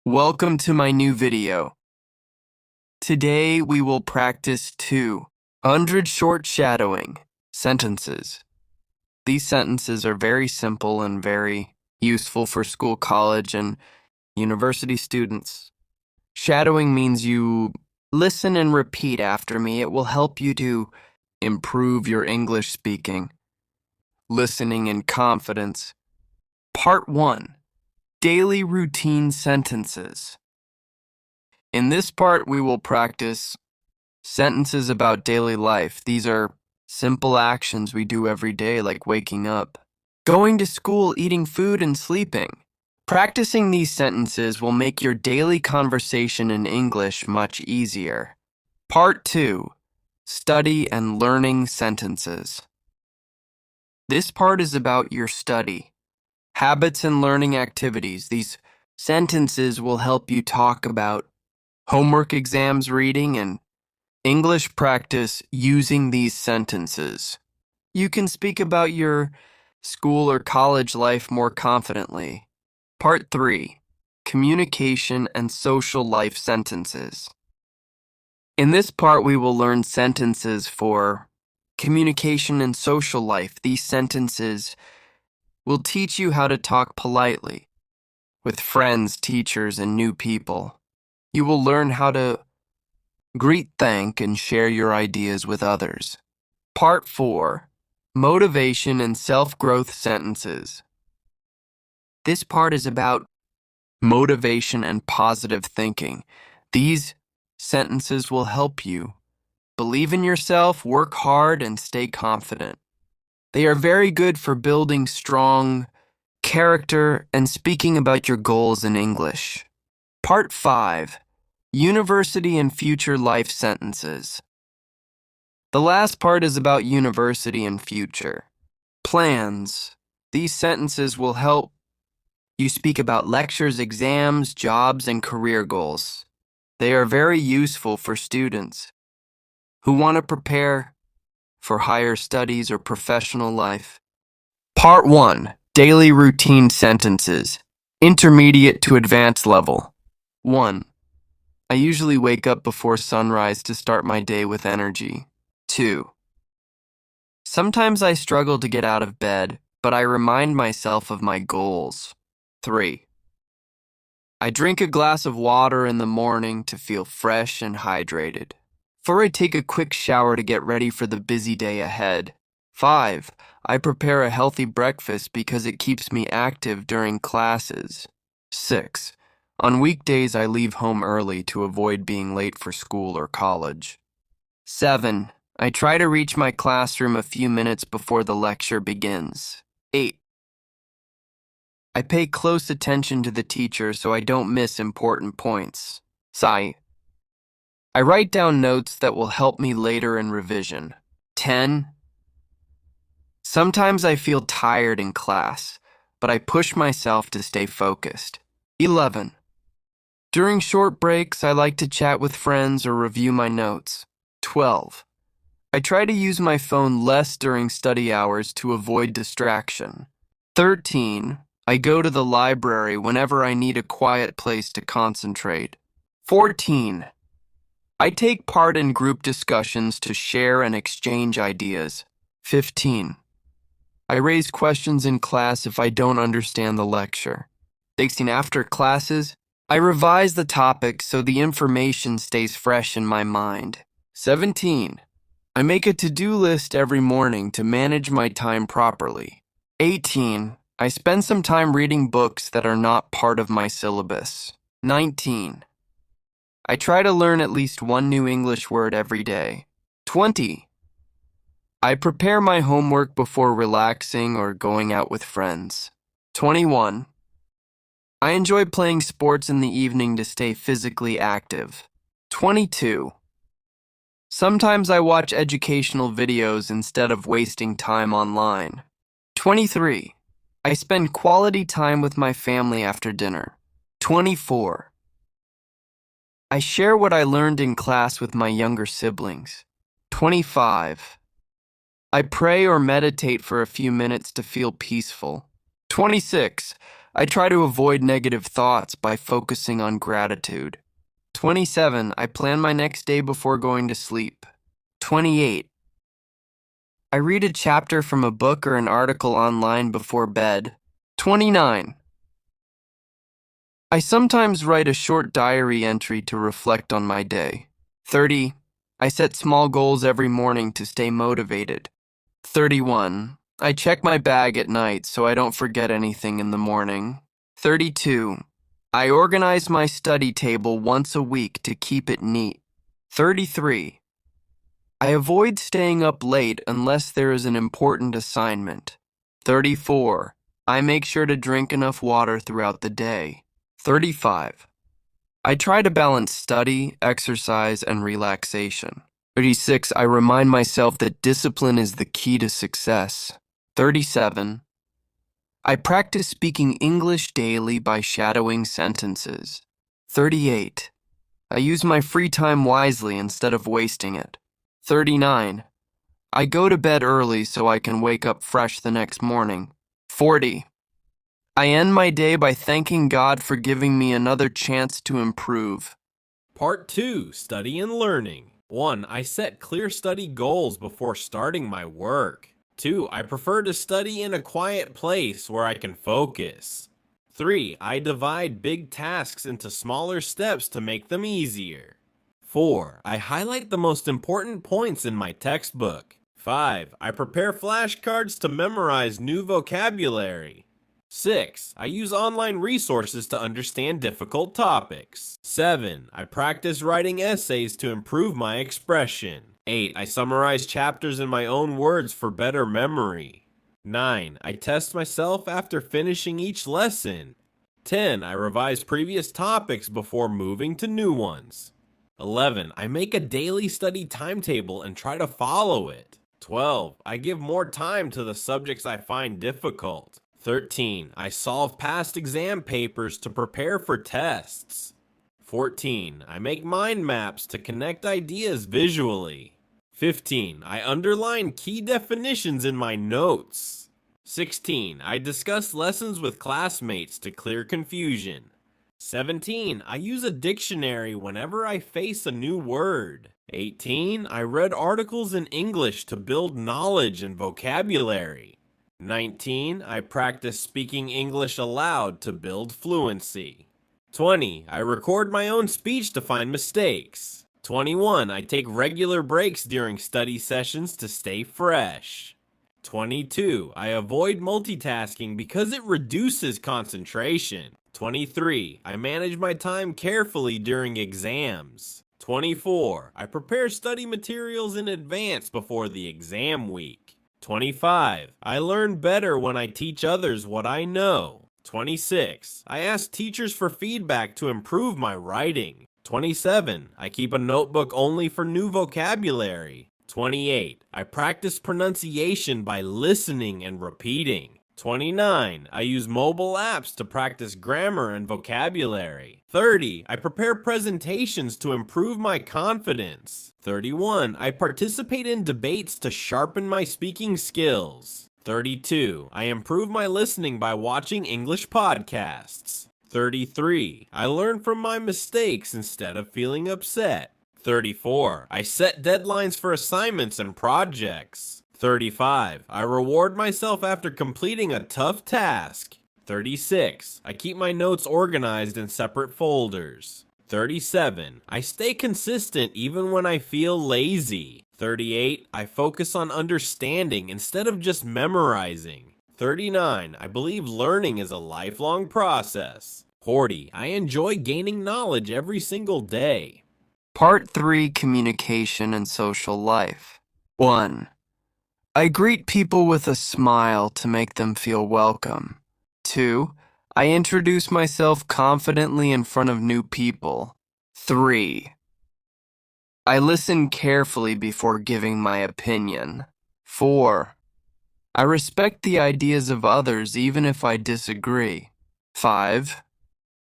Welcome to my new video. Today we will practice 200 short shadowing sentences. These sentences are very simple and very useful for school, college, and university students. Shadowing means you listen and repeat after me. It will help you to improve your English speaking, listening, and confidence. Part 1. Daily routine sentences. In this part, we will practice sentences about daily life. These are simple actions we do every day, like waking up, going to school, eating food, and sleeping. Practicing these sentences will make your daily conversation in English much easier. Part 2. Study and learning sentences. This part is about your study, habits, and learning activities. These sentences will help you talk about homework, exams, reading, and English practice using these sentences. You can speak about your school or college life more confidently. Part 3. Communication and social life sentences. In this part, we will learn sentences for communication and social life. These sentences will teach you how to talk politely with friends, teachers, and new people. You will learn how to greet, thank, and share your ideas with others. Part 4. Motivation and self-growth sentences. This part is about motivation and positive thinking. These sentences will help you believe in yourself, work hard, and stay confident. They are very good for building strong character and speaking about your goals in English. Part 5. University and future life sentences. The last part is about university and future plans. These sentences will help you speak about lectures, exams, jobs, and career goals. They are very useful for students who want to prepare for higher studies or professional life. Part 1. Daily routine sentences. Intermediate to advanced level. 1. I usually wake up before sunrise to start my day with energy. 2. Sometimes I struggle to get out of bed, but I remind myself of my goals. 3. I drink a glass of water in the morning to feel fresh and hydrated. 4. I take a quick shower to get ready for the busy day ahead. 5. I prepare a healthy breakfast because it keeps me active during classes. 6. On weekdays, I leave home early to avoid being late for school or college. 7. I try to reach my classroom a few minutes before the lecture begins. 8. I pay close attention to the teacher so I don't miss important points. I write down notes that will help me later in revision. 10. Sometimes I feel tired in class, but I push myself to stay focused. 11. During short breaks, I like to chat with friends or review my notes. 12. I try to use my phone less during study hours to avoid distraction. 13. I go to the library whenever I need a quiet place to concentrate. 14. I take part in group discussions to share and exchange ideas. 15. I raise questions in class if I don't understand the lecture. 16. After classes, I revise the topic so the information stays fresh in my mind. 17. I make a to-do list every morning to manage my time properly. 18. I spend some time reading books that are not part of my syllabus. 19. I try to learn at least one new English word every day. 20. I prepare my homework before relaxing or going out with friends. 21. I enjoy playing sports in the evening to stay physically active. 22. Sometimes I watch educational videos instead of wasting time online. 23. I spend quality time with my family after dinner. 24. I share what I learned in class with my younger siblings. 25. I pray or meditate for a few minutes to feel peaceful. 26. I try to avoid negative thoughts by focusing on gratitude. 27. I plan my next day before going to sleep. 28. I read a chapter from a book or an article online before bed. 29. I sometimes write a short diary entry to reflect on my day. 30. I set small goals every morning to stay motivated. 31. I check my bag at night so I don't forget anything in the morning. 32. I organize my study table once a week to keep it neat. 33. I avoid staying up late unless there is an important assignment. 34. I make sure to drink enough water throughout the day. 35. I try to balance study, exercise, and relaxation. 36. I remind myself that discipline is the key to success. 37. I practice speaking English daily by shadowing sentences. 38. I use my free time wisely instead of wasting it. 39. I go to bed early so I can wake up fresh the next morning. 40. I end my day by thanking God for giving me another chance to improve. Part 2, Study and Learning. 1. I set clear study goals before starting my work. 2. I prefer to study in a quiet place where I can focus. 3. I divide big tasks into smaller steps to make them easier. 4. I highlight the most important points in my textbook. 5. I prepare flashcards to memorize new vocabulary. 6. I use online resources to understand difficult topics. 7. I practice writing essays to improve my expression. 8. I summarize chapters in my own words for better memory. 9. I test myself after finishing each lesson. 10. I revise previous topics before moving to new ones. 11. I make a daily study timetable and try to follow it. 12. I give more time to the subjects I find difficult. 13. I solve past exam papers to prepare for tests. 14. I make mind maps to connect ideas visually. 15. I underline key definitions in my notes. 16. I discuss lessons with classmates to clear confusion. 17. I use a dictionary whenever I face a new word. 18. I read articles in English to build knowledge and vocabulary. 19. I practice speaking English aloud to build fluency. 20. I record my own speech to find mistakes. 21. I take regular breaks during study sessions to stay fresh. 22. I avoid multitasking because it reduces concentration. 23. I manage my time carefully during exams. 24. I prepare study materials in advance before the exam week. 25. I learn better when I teach others what I know. 26. I ask teachers for feedback to improve my writing. 27. I keep a notebook only for new vocabulary. 28. I practice pronunciation by listening and repeating. 29. I use mobile apps to practice grammar and vocabulary. 30. I prepare presentations to improve my confidence. 31. I participate in debates to sharpen my speaking skills. 32. I improve my listening by watching English podcasts. 33. I learn from my mistakes instead of feeling upset. 34. I set deadlines for assignments and projects. 35. I reward myself after completing a tough task. 36. I keep my notes organized in separate folders. 37. I stay consistent even when I feel lazy. 38. I focus on understanding instead of just memorizing. 39. I believe learning is a lifelong process. 40. I enjoy gaining knowledge every single day. Part 3, Communication and Social Life. 1. I greet people with a smile to make them feel welcome. 2. I introduce myself confidently in front of new people. 3. I listen carefully before giving my opinion. 4. I respect the ideas of others even if I disagree. 5.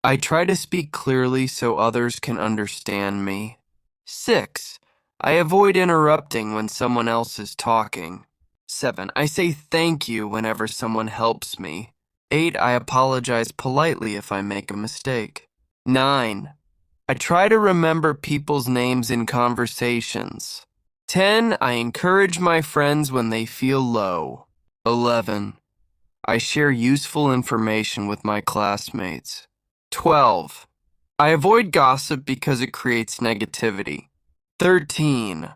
I try to speak clearly so others can understand me. 6. I avoid interrupting when someone else is talking. 7. I say thank you whenever someone helps me. 8. I apologize politely if I make a mistake. 9. I try to remember people's names in conversations. 10. I encourage my friends when they feel low. 11. I share useful information with my classmates. 12. I avoid gossip because it creates negativity. 13.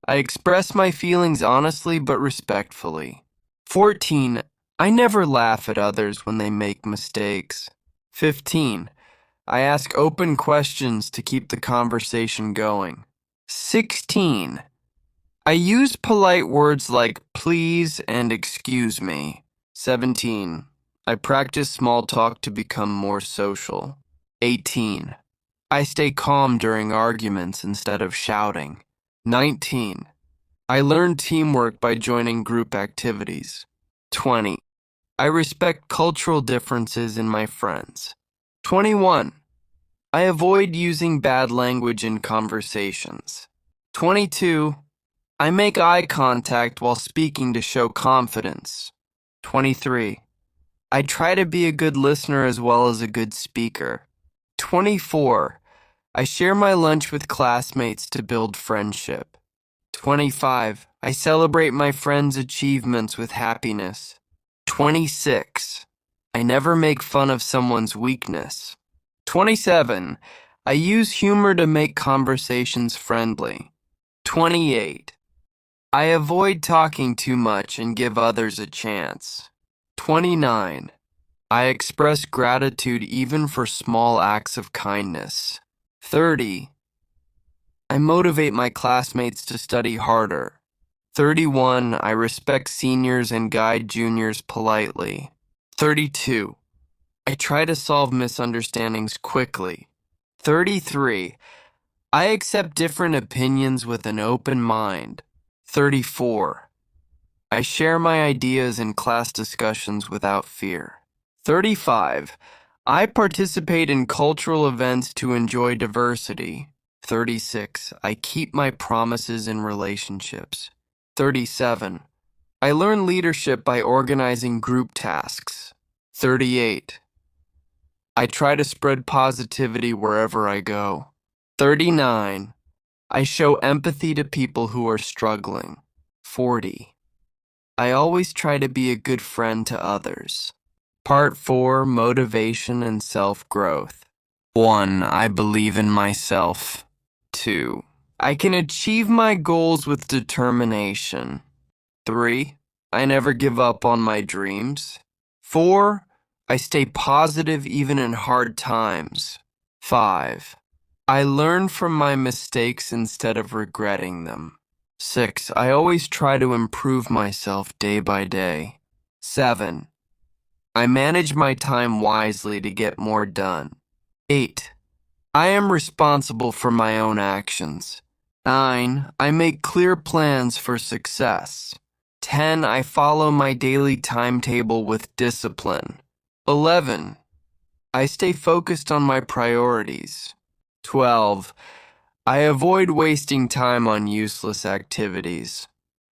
I express my feelings honestly but respectfully. 14. I never laugh at others when they make mistakes. 15. I ask open questions to keep the conversation going. 16. I use polite words like please and excuse me. 17. I practice small talk to become more social. 18. I stay calm during arguments instead of shouting. 19. I learn teamwork by joining group activities. 20. I respect cultural differences in my friends. 21. I avoid using bad language in conversations. 22. I make eye contact while speaking to show confidence. 23. I try to be a good listener as well as a good speaker. 24. I share my lunch with classmates to build friendship. 25. I celebrate my friends' achievements with happiness. 26. I never make fun of someone's weakness. 27. I use humor to make conversations friendly. 28. I avoid talking too much and give others a chance. 29. I express gratitude even for small acts of kindness. 30. I motivate my classmates to study harder. 31. I respect seniors and guide juniors politely. 32. I try to solve misunderstandings quickly. 33. I accept different opinions with an open mind. 34. I share my ideas in class discussions without fear. 35. I participate in cultural events to enjoy diversity. 36. I keep my promises in relationships. 37. I learn leadership by organizing group tasks. 38. I try to spread positivity wherever I go. 39. I show empathy to people who are struggling. 40. I always try to be a good friend to others. Part 4. Motivation and Self-Growth. 1. I believe in myself. 2. I can achieve my goals with determination. 3. I never give up on my dreams. 4. I stay positive even in hard times. 5. I learn from my mistakes instead of regretting them. 6. I always try to improve myself day by day. 7. I manage my time wisely to get more done. 8. I am responsible for my own actions. 9. I make clear plans for success. 10. I follow my daily timetable with discipline. 11. I stay focused on my priorities. 12. I avoid wasting time on useless activities.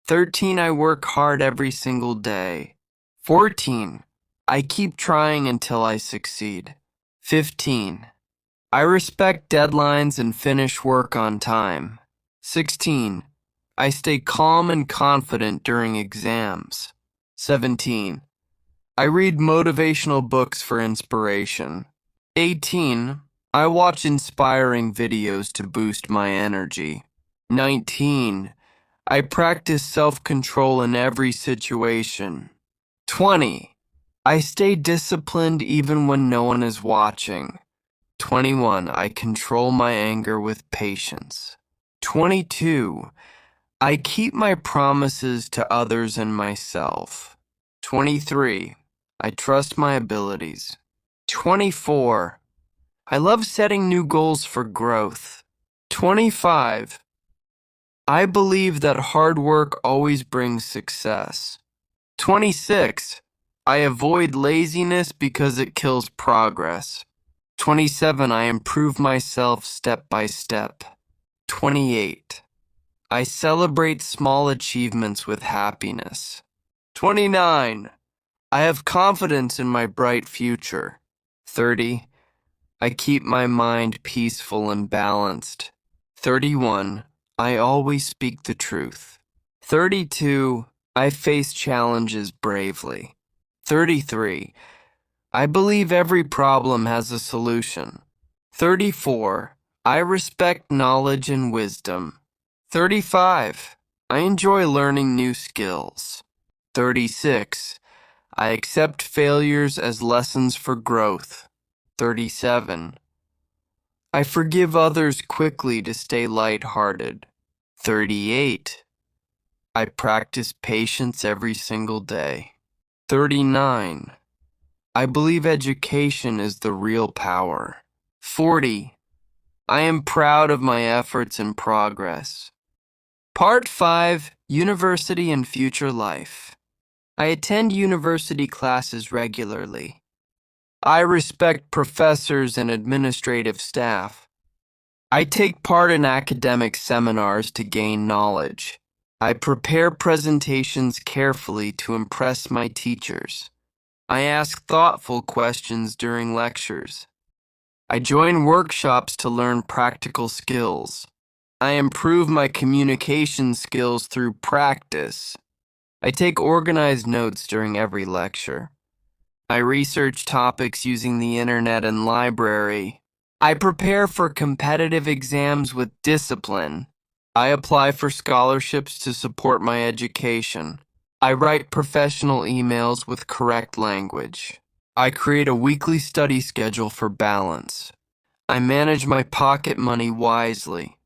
13. I work hard every single day. 14. I keep trying until I succeed. 15. I respect deadlines and finish work on time. 16. I stay calm and confident during exams. 17. I read motivational books for inspiration. 18. I watch inspiring videos to boost my energy. 19. I practice self-control in every situation. 20. I stay disciplined even when no one is watching. 21. I control my anger with patience. 22. I keep my promises to others and myself. 23. I trust my abilities. 24. I love setting new goals for growth. 25. I believe that hard work always brings success. 26. I avoid laziness because it kills progress. 27. I improve myself step by step. 28. I celebrate small achievements with happiness. 29. I have confidence in my bright future. 30. I keep my mind peaceful and balanced. 31. I always speak the truth. 32. I face challenges bravely. 33. I believe every problem has a solution. 34. I respect knowledge and wisdom. 35. I enjoy learning new skills. 36. I accept failures as lessons for growth. 37. I forgive others quickly to stay lighthearted. 38. I practice patience every single day. 39. I believe education is the real power. 40. I am proud of my efforts and progress. Part 5. University and Future Life. I attend university classes regularly. I respect professors and administrative staff. I take part in academic seminars to gain knowledge. I prepare presentations carefully to impress my teachers. I ask thoughtful questions during lectures. I join workshops to learn practical skills. I improve my communication skills through practice. I take organized notes during every lecture. I research topics using the internet and library. I prepare for competitive exams with discipline. I apply for scholarships to support my education. I write professional emails with correct language. I create a weekly study schedule for balance. I manage my pocket money wisely.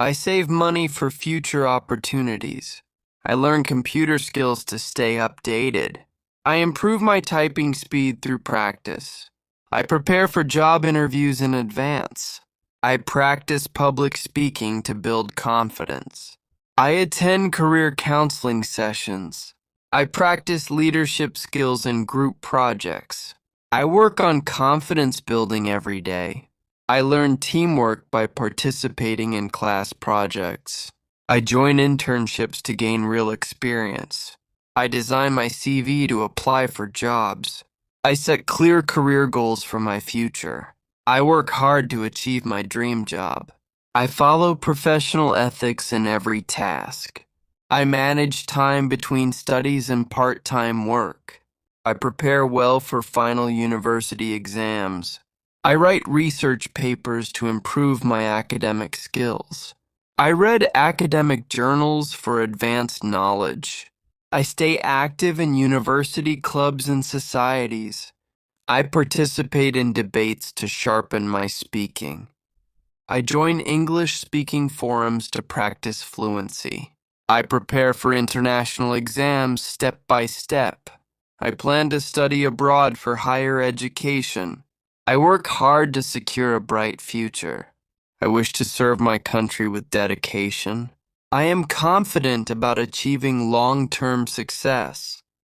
I save money for future opportunities. I learn computer skills to stay updated. I improve my typing speed through practice. I prepare for job interviews in advance. I practice public speaking to build confidence. I attend career counseling sessions. I practice leadership skills in group projects. I work on confidence building every day. I learn teamwork by participating in class projects. I join internships to gain real experience. I design my CV to apply for jobs. I set clear career goals for my future. I work hard to achieve my dream job. I follow professional ethics in every task. I manage time between studies and part-time work. I prepare well for final university exams. I write research papers to improve my academic skills. I read academic journals for advanced knowledge. I stay active in university clubs and societies. I participate in debates to sharpen my speaking. I join English-speaking forums to practice fluency. I prepare for international exams step by step. I plan to study abroad for higher education. I work hard to secure a bright future. I wish to serve my country with dedication. I am confident about achieving long-term success.